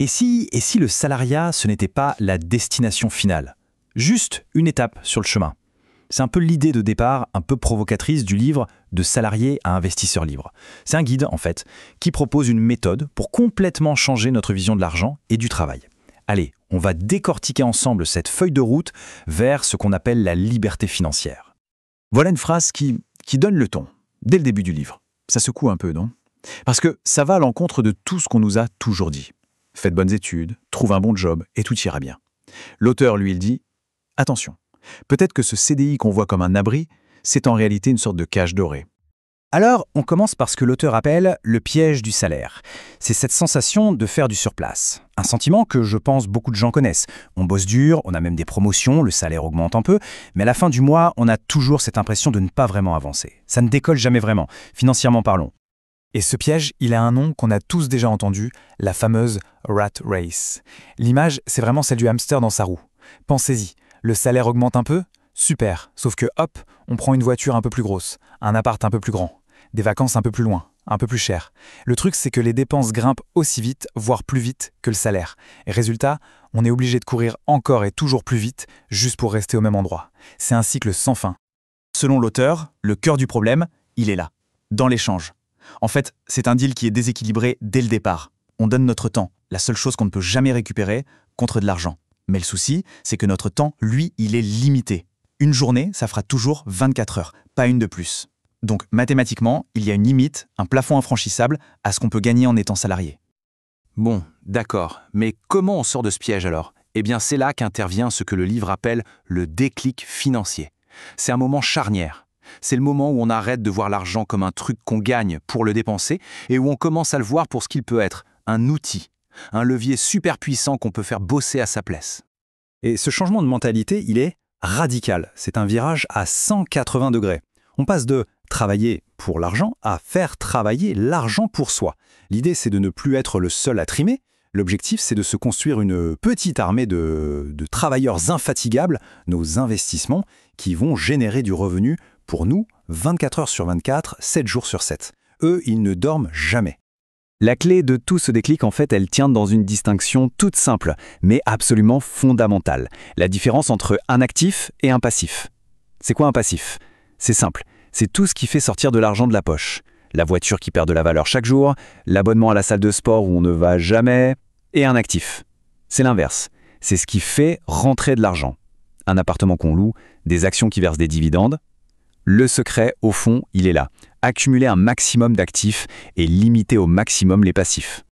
Et si le salariat, ce n'était pas la destination finale? Juste une étape sur le chemin. C'est un peu l'idée de départ, un peu provocatrice du livre De salarié à investisseur libre. C'est un guide, en fait, qui propose une méthode pour complètement changer notre vision de l'argent et du travail. Allez, on va décortiquer ensemble cette feuille de route vers ce qu'on appelle la liberté financière. Voilà une phrase qui donne le ton, dès le début du livre. Ça secoue un peu, non? Parce que ça va à l'encontre de tout ce qu'on nous a toujours dit. Fais de bonnes études, trouve un bon job et tout ira bien. L'auteur, lui, il dit « Attention, peut-être que ce CDI qu'on voit comme un abri, c'est en réalité une sorte de cage dorée. » Alors, on commence par ce que l'auteur appelle le piège du salaire. C'est cette sensation de faire du surplace. Un sentiment que je pense beaucoup de gens connaissent. On bosse dur, on a même des promotions, le salaire augmente un peu, mais à la fin du mois, on a toujours cette impression de ne pas vraiment avancer. Ça ne décolle jamais vraiment, financièrement parlons. Et ce piège, il a un nom qu'on a tous déjà entendu, la fameuse rat race. L'image, c'est vraiment celle du hamster dans sa roue. Pensez-y, le salaire augmente un peu? Super, sauf que hop, on prend une voiture un peu plus grosse, un appart un peu plus grand, des vacances un peu plus loin, un peu plus chères. Le truc, c'est que les dépenses grimpent aussi vite, voire plus vite que le salaire. Et résultat, on est obligé de courir encore et toujours plus vite, juste pour rester au même endroit. C'est un cycle sans fin. Selon l'auteur, le cœur du problème, il est là, dans l'échange. En fait, c'est un deal qui est déséquilibré dès le départ. On donne notre temps, la seule chose qu'on ne peut jamais récupérer, contre de l'argent. Mais le souci, c'est que notre temps, lui, il est limité. Une journée, ça fera toujours 24 heures, pas une de plus. Donc, mathématiquement, il y a une limite, un plafond infranchissable à ce qu'on peut gagner en étant salarié. Bon, d'accord, mais comment on sort de ce piège alors? Eh bien, c'est là qu'intervient ce que le livre appelle le déclic financier. C'est un moment charnière. C'est le moment où on arrête de voir l'argent comme un truc qu'on gagne pour le dépenser et où on commence à le voir pour ce qu'il peut être, un outil, un levier super puissant qu'on peut faire bosser à sa place. Et ce changement de mentalité, il est radical. C'est un virage à 180 degrés. On passe de travailler pour l'argent à faire travailler l'argent pour soi. L'idée, c'est de ne plus être le seul à trimer. L'objectif, c'est de se construire une petite armée de travailleurs infatigables, nos investissements, qui vont générer du revenu pour nous 24 heures sur 24, 7 jours sur 7. Eux, ils ne dorment jamais. La clé de tout ce déclic, en fait, elle tient dans une distinction toute simple, mais absolument fondamentale. La différence entre un actif et un passif. C'est quoi un passif? C'est simple, c'est tout ce qui fait sortir de l'argent de la poche. La voiture qui perd de la valeur chaque jour, l'abonnement à la salle de sport où on ne va jamais, et un actif. C'est l'inverse, c'est ce qui fait rentrer de l'argent. Un appartement qu'on loue, des actions qui versent des dividendes. Le secret, au fond, il est là. Accumuler un maximum d'actifs et limiter au maximum les passifs.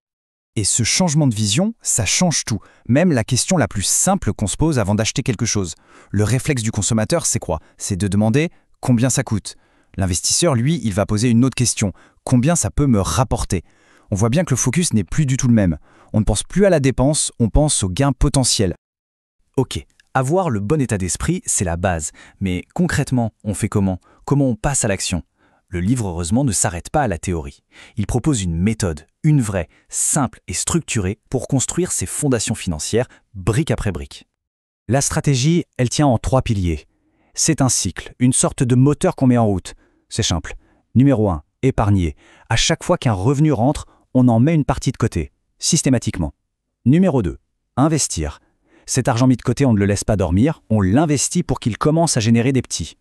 Et ce changement de vision, ça change tout. Même la question la plus simple qu'on se pose avant d'acheter quelque chose. Le réflexe du consommateur, c'est quoi? C'est de demander combien ça coûte. L'investisseur, lui, il va poser une autre question. Combien ça peut me rapporter? On voit bien que le focus n'est plus du tout le même. On ne pense plus à la dépense, on pense au gain potentiel. Ok. Avoir le bon état d'esprit, c'est la base. Mais concrètement, on fait comment? Comment on passe à l'action? Le livre, heureusement, ne s'arrête pas à la théorie. Il propose une méthode, une vraie, simple et structurée pour construire ses fondations financières, brique après brique. La stratégie, elle tient en 3 piliers. C'est un cycle, une sorte de moteur qu'on met en route. C'est simple. Numéro 1, épargner. À chaque fois qu'un revenu rentre, on en met une partie de côté, systématiquement. Numéro 2, investir. Cet argent mis de côté, on ne le laisse pas dormir, on l'investit pour qu'il commence à générer des petits.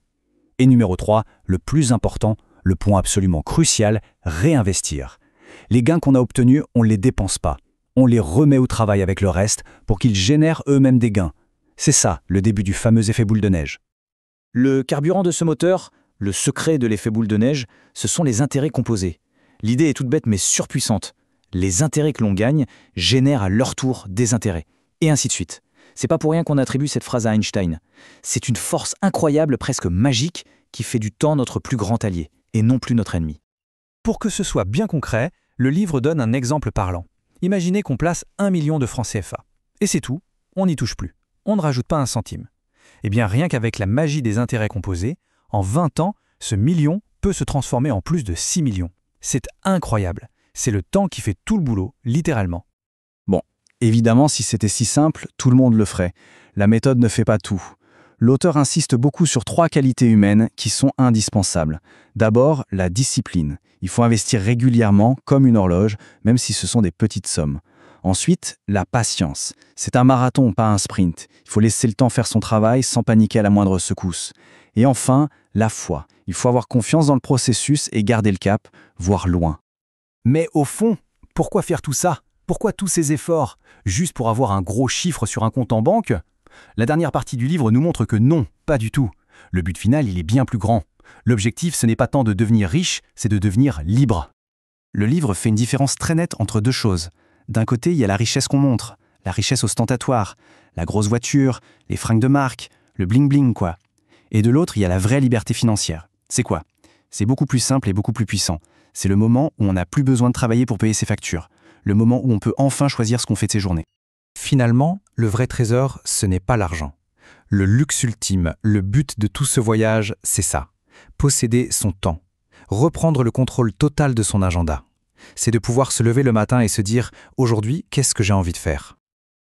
Et numéro 3, le plus important, le point absolument crucial, réinvestir. Les gains qu'on a obtenus, on ne les dépense pas. On les remet au travail avec le reste pour qu'ils génèrent eux-mêmes des gains. C'est ça, le début du fameux effet boule de neige. Le carburant de ce moteur, le secret de l'effet boule de neige, ce sont les intérêts composés. L'idée est toute bête mais surpuissante. Les intérêts que l'on gagne génèrent à leur tour des intérêts. Et ainsi de suite. C'est pas pour rien qu'on attribue cette phrase à Einstein. C'est une force incroyable, presque magique, qui fait du temps notre plus grand allié, et non plus notre ennemi. Pour que ce soit bien concret, le livre donne un exemple parlant. Imaginez qu'on place 1 million de francs CFA. Et c'est tout, on n'y touche plus. On ne rajoute pas un centime. Eh bien, rien qu'avec la magie des intérêts composés, en 20 ans, ce million peut se transformer en plus de 6 millions. C'est incroyable. C'est le temps qui fait tout le boulot, littéralement. Bon, évidemment, si c'était si simple, tout le monde le ferait. La méthode ne fait pas tout. L'auteur insiste beaucoup sur 3 qualités humaines qui sont indispensables. D'abord, la discipline. Il faut investir régulièrement, comme une horloge, même si ce sont des petites sommes. Ensuite, la patience. C'est un marathon, pas un sprint. Il faut laisser le temps faire son travail sans paniquer à la moindre secousse. Et enfin, la foi. Il faut avoir confiance dans le processus et garder le cap, voir loin. Mais au fond, pourquoi faire tout ça? Pourquoi tous ces efforts? Juste pour avoir un gros chiffre sur un compte en banque? La dernière partie du livre nous montre que non, pas du tout. Le but final, il est bien plus grand. L'objectif, ce n'est pas tant de devenir riche, c'est de devenir libre. Le livre fait une différence très nette entre deux choses. D'un côté, il y a la richesse qu'on montre, la richesse ostentatoire, la grosse voiture, les fringues de marque, le bling-bling quoi. Et de l'autre, il y a la vraie liberté financière. C'est quoi? C'est beaucoup plus simple et beaucoup plus puissant. C'est le moment où on n'a plus besoin de travailler pour payer ses factures. Le moment où on peut enfin choisir ce qu'on fait de ses journées. Finalement, le vrai trésor, ce n'est pas l'argent. Le luxe ultime, le but de tout ce voyage, c'est ça. Posséder son temps. Reprendre le contrôle total de son agenda. C'est de pouvoir se lever le matin et se dire « Aujourd'hui, qu'est-ce que j'ai envie de faire ?»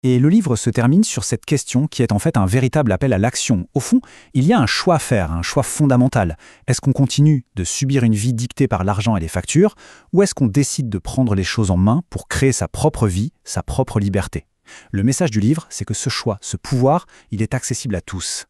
Et le livre se termine sur cette question qui est en fait un véritable appel à l'action. Au fond, il y a un choix à faire, un choix fondamental. Est-ce qu'on continue de subir une vie dictée par l'argent et les factures, ou est-ce qu'on décide de prendre les choses en main pour créer sa propre vie, sa propre liberté? Le message du livre, c'est que ce choix, ce pouvoir, il est accessible à tous.